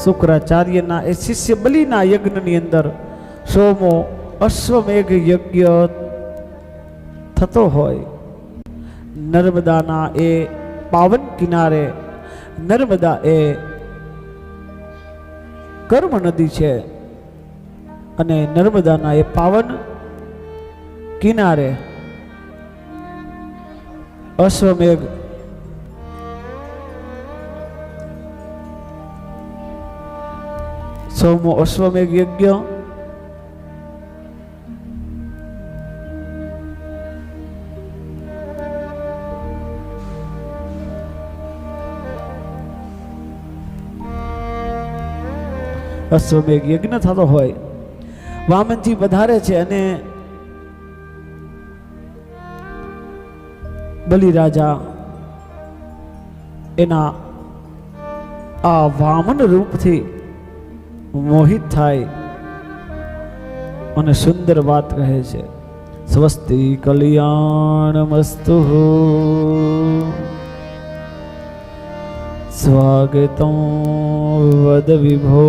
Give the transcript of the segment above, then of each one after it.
શુક્રાચાર્યના એ શિષ્ય બલિના યજ્ઞની અંદર 100મો અશ્વમેઘ યજ્ઞ થતો હોય, નર્મદાના એ પાવન કિનારે, નર્મદા એ કર્મ નદી છે અને નર્મદાના એ પાવન કિનારે અશ્વમેઘ સૌમો અશ્વમેઘ યજ્ઞ અશ્વમેઘ યજ્ઞ થતો હોય, વામનજી પધારે છે અને બલિરાજા એના આ વામન રૂપથી મોહિત થાય અને સુંદર વાત કહે છે, સ્વસ્તિ કલ્યાણમસ્તુ સ્વાગતમ વદ વિભો,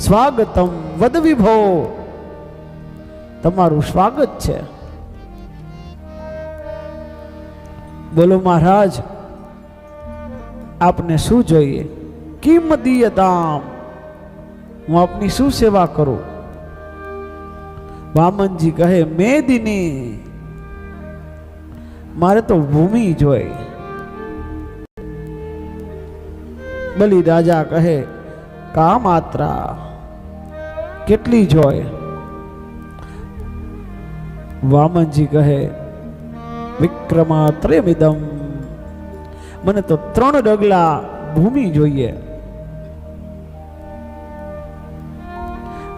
સ્વાગતમ વદ વિભો, તમારું સ્વાગત છે. બોલો મહારાજ, આપને શું જોઈએ? કિમ દીયતામ, હું આપની શું સેવા કરું? વામનજી કહે, મેદિની, મારે તો ભૂમિ જોઈએ. બલિ રાજા કહે, કા માત્રા, કેટલી જોઈએ? વામનજી કહે, વિક્રમાત્રયમિદમ, મને તો 3 ડગલા ભૂમિ જોઈએ.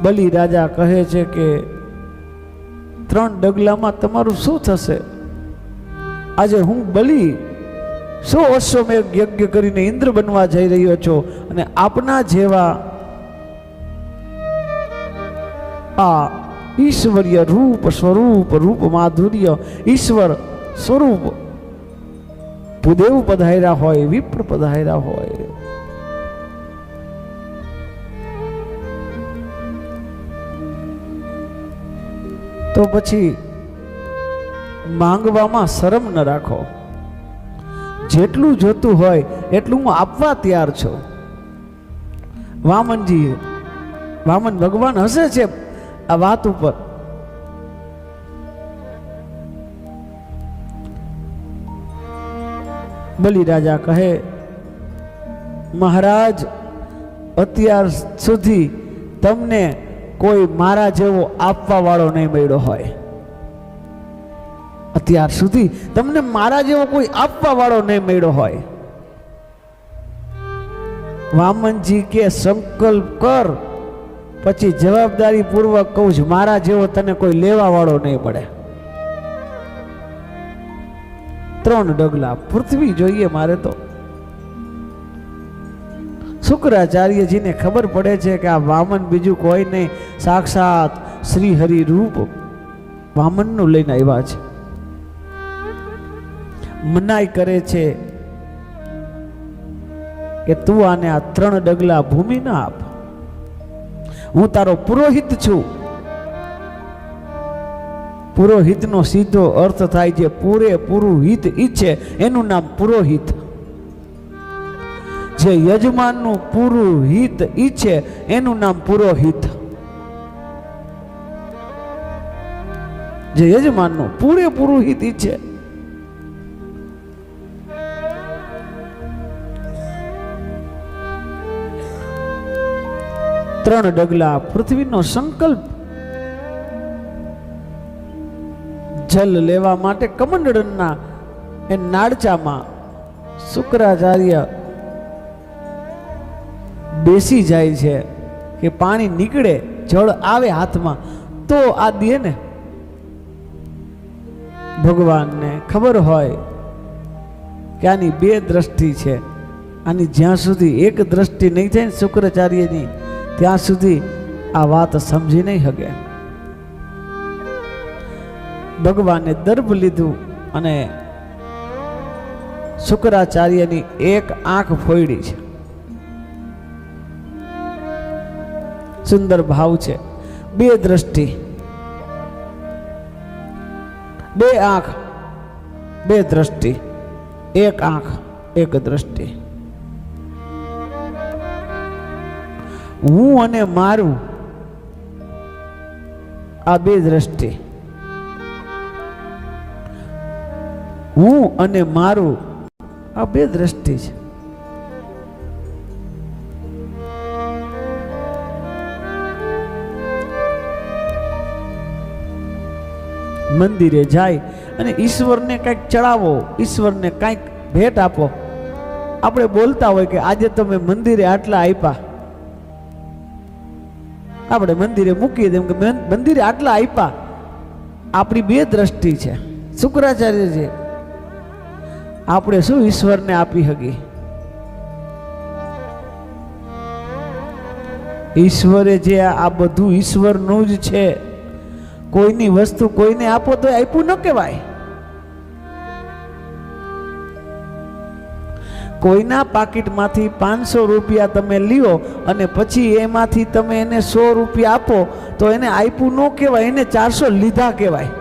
બલિ રાજા કહે છે કે 3 ડગલામાં તમારું શું થશે? આજે હું બલિ 100 અશ્વમેઘ યજ્ઞ કરીને ઇન્દ્ર બનવા જઈ રહ્યો છો અને આપના જેવા આ ઈશ્વરીય રૂપ સ્વરૂપ રૂપ માધુર્ય ઈશ્વર સ્વરૂપ ભૂદેવ પધાર્યા હોય, વિપ્ર પધાર્યા હોય, તો પછી માંગવામાં શરમ ન રાખો. જેટલું જોતું હોય એટલું હું આપવા તૈયાર છું. વામન ભગવાન હસે છે આ વાત ઉપર. બલિ રાજા કહે, મહારાજ, અત્યાર સુધી તમને કોઈ મારા જેવો આપવા વાળો નહીં મળ્યો હોય. અત્યાર સુધી તમને મારા જેવો કોઈ આપવા વાળો નહીં મળ્યો હોય. વામનજી કે સંકલ્પ કર, પછી જવાબદારી પૂર્વક કહું છું, મારા જેવો તને કોઈ લેવા વાળો નહીં મળે. 3 ડગલા પૃથ્વી જોઈએ મારે તો. શુક્રાચાર્યજીને ખબર પડે છે કે આ વામન બીજું કોઈ નહીં, સાક્ષાત શ્રી હરિ રૂપ વામનનું લઈને આવ્યા છે. મનાઈ કરે છે કે તું આને આ 3 ડગલા ભૂમિ ના આપ. હું તારો પુરોહિત છું. પુરોહિતનો સીધો અર્થ થાય છે પૂરેપૂરું હિત ઈચ્છે એનું નામ પુરોહિત. જે યજમાનનું પૂરું હિત ઈચ્છે એનું નામ પુરોહિત. જે યજમાનનું પૂરેપૂરું હિત ઈચ્છે. ત્રણ ડગલા પૃથ્વીનો સંકલ્પ. જલ લેવા માટે કમંડળના એ નાળચામાં શુક્રાચાર્ય બેસી જાય છે કે પાણી નીકળે, જળ આવે હાથમાં તો આ દે ને. ભગવાનને ખબર હોય કે આની 2 દ્રષ્ટિ છે, આની જ્યાં સુધી એક દ્રષ્ટિ નહીં થાય ને શુક્રાચાર્યની ત્યાં સુધી આ વાત સમજી નહીં શકે. ભગવાને દર્ભ લીધું અને શુક્રાચાર્યની એક આંખ ફોડી છે. સુંદર ભાવ છે. બે દ્રષ્ટિ, બે આંખ, બે દ્રષ્ટિ, એક આંખ એક દ્રષ્ટિ. હું અને મારું આ બે દ્રષ્ટિ, હું અને મારું આ બે દ્રષ્ટિ છે. મંદિરે જાય અને ઈશ્વરને કંઈક ચડાવો, ઈશ્વરને કંઈક ભેટ આપો. આપણે બોલતા હોય કે આજે તમે મંદિરે આટલા આપ્યા, આપણે મંદિરે મૂકીએ તેમ કે મંદિરે આટલા આપ્યા. આપણી બે દ્રષ્ટિ છે. શુક્રાચાર્યજી આપણે શું ઈશ્વરને આપી હકી? ઈશ્વરે જે આ બધું ઈશ્વરનું જ છે. કોઈની વસ્તુ કોઈને આપો તો આપ્યું ન કહેવાય. કોઈના પાકીટમાંથી 500 રૂપિયા તમે લ્યો અને પછી એમાંથી તમે એને 100 રૂપિયા આપો તો એને આપ્યું ન કહેવાય, એને 400 લીધા કહેવાય.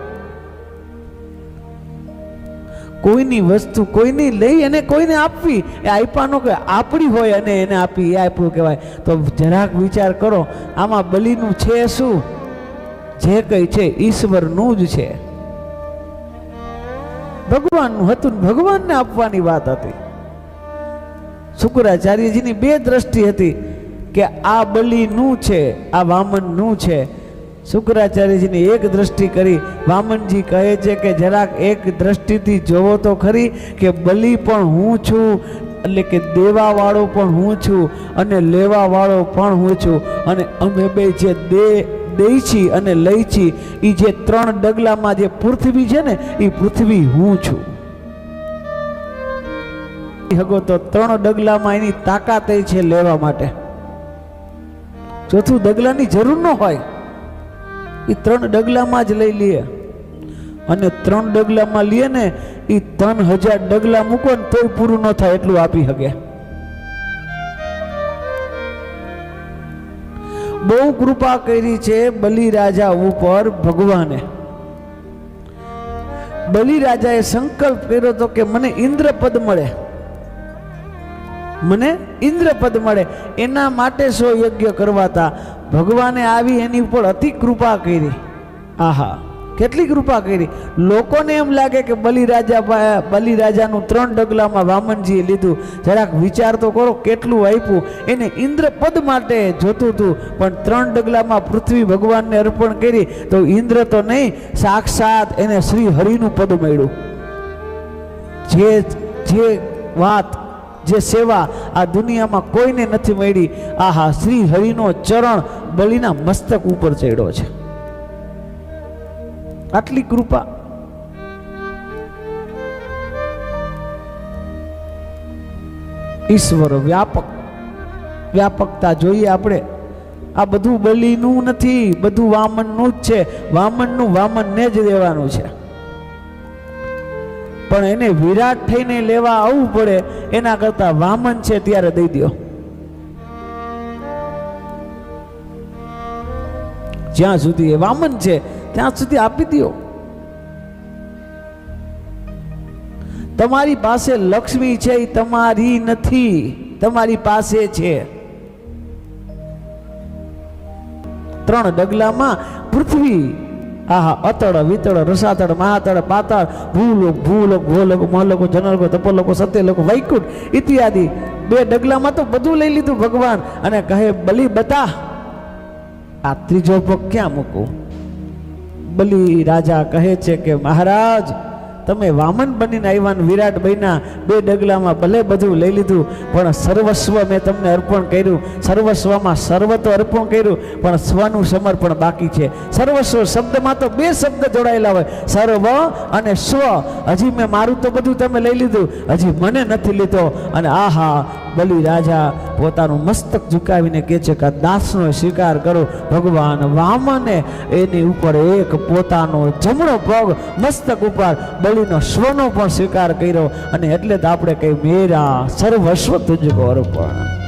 કોઈની વસ્તુ કોઈની લઈ અને કોઈને આપવી એ આપ્યાનો કે આપણી હોય અને એને આપી એ આપ્યું કહેવાય. તો જરાક વિચાર કરો, આમાં બલિનું છે શું? જે કઈ છે ઈશ્વરનું જ છે. ભગવાનનું હતું, ભગવાનને આપવાની વાત હતી. શુક્રાચાર્યજીની બે દ્રષ્ટિ હતી કે આ બલિનું છે, આ વામનનું છે. શુક્રાચાર્યજીની એક દ્રષ્ટિ કરી. વામનજી કહે છે કે જરાક એક દ્રષ્ટિથી જોવો તો ખરી કે બલિ પણ હું છું, એટલે કે દેવા વાળો પણ હું છું અને લેવા વાળો પણ હું છું. અને અમે બે જે દઈ છી અને લઈ છી એ જે 3 ડગલામાં જે પૃથ્વી છે ને એ પૃથ્વી હું છું. હગો તો 3 ડગલામાં એની તાકાત છે લેવા માટે. 4થું ડગલાની જરૂર ન હોય, એ 3 ડગલામાં જ લઈ લઈએ. અને 3 ડગલામાં લઈએ ને એ 3000 ડગલા મૂકો ને તોય પૂરું ન થાય એટલું આપી શકે. બહુ કૃપા કરી છે બલિરાજા ઉપર ભગવાને. બલિરાજાએ સંકલ્પ કર્યો હતો કે મને ઇન્દ્રપદ મળે, મને ઇન્દ્રપદ મળે. એના માટે 100 યજ્ઞ કરવાતા. ભગવાને આવી એની ઉપર અતિ કૃપા કરી. આહા, કેટલી કૃપા કરી. લોકોને એમ લાગે કે બલિરાજાનું 3 ડગલામાં વામનજીએ લીધું. જરાક વિચાર તો કરો કેટલું આપ્યું. એને ઇન્દ્રપદ માટે જોતું હતું, પણ 3 ડગલામાં પૃથ્વી ભગવાનને અર્પણ કરી તો ઇન્દ્ર તો નહીં, સાક્ષાત એને શ્રી હરિનું પદ મળ્યું. જે વાત, જે સેવા આ દુનિયામાં કોઈને નથી મળી. આહા, શ્રી હરિનો ચરણ બલિના મસ્તક ઉપર ચડ્યો છે. આટલી કૃપા. ઈશ્વર વ્યાપક, વ્યાપકતા જોઈએ આપણે. આ બધું બલિનું નથી, બધું વામનનું જ છે. વામનનું વામનને જ દેવાનું છે. પણ એને વિરાટ થઈને લેવા આવવું પડે, એના કરતા વામન છે ત્યારે દઈ દો. જ્યાં સુધી એ વામન છે ત્યાં સુધી આપી દો. તમારી પાસે લક્ષ્મી છે એ તમારી નથી, તમારી પાસે છે. 3 ડગલામાં પૃથ્વી, આહા, અતળ વિતળ રસાતળ મહાતળ પાતાળ ભૂલોક ભૂલોક ભોલોક મહલોકો જનલોકો તપોલોકો સત્યલોકો વૈકુંઠ ઇત્યાદિ. 2 ડગલામાં તો બધું લઈ લીધું ભગવાન. અને કહે બલિ બતા, આ ત્રીજો પગ ક્યાં મૂકું? બલિ રાજા કહે છે કે મહારાજ, તમે વામન બનીને આવ્યા, વિરાટ બન્યા, 2 ડગલામાં ભલે બધું લઈ લીધું, પણ સર્વસ્વ મેં તમને અર્પણ કર્યું. સર્વસ્વમાં સર્વ તો અર્પણ કર્યું, પણ સ્વનું સમર્પણ બાકી છે. સર્વસ્વ શબ્દમાં તો 2 શબ્દ જોડાયેલા હોય, સર્વ અને સ્વ. હજી મેં મારું તો બધું તમે લઈ લીધું, હજી મને નથી લીધો. અને આહા, બલિ રાજા પોતાનું મસ્તક ઝુકાવીને કહે છે કે દાસનો સ્વીકાર કરો. ભગવાન વામને એની ઉપર એક પોતાનો જમણો પગ મસ્તક ઉપર બલિનો સ્વનો પણ સ્વીકાર કર્યો. અને એટલે તો આપણે કહી મેરા સર્વસ્વ તુજકો અર્પણ.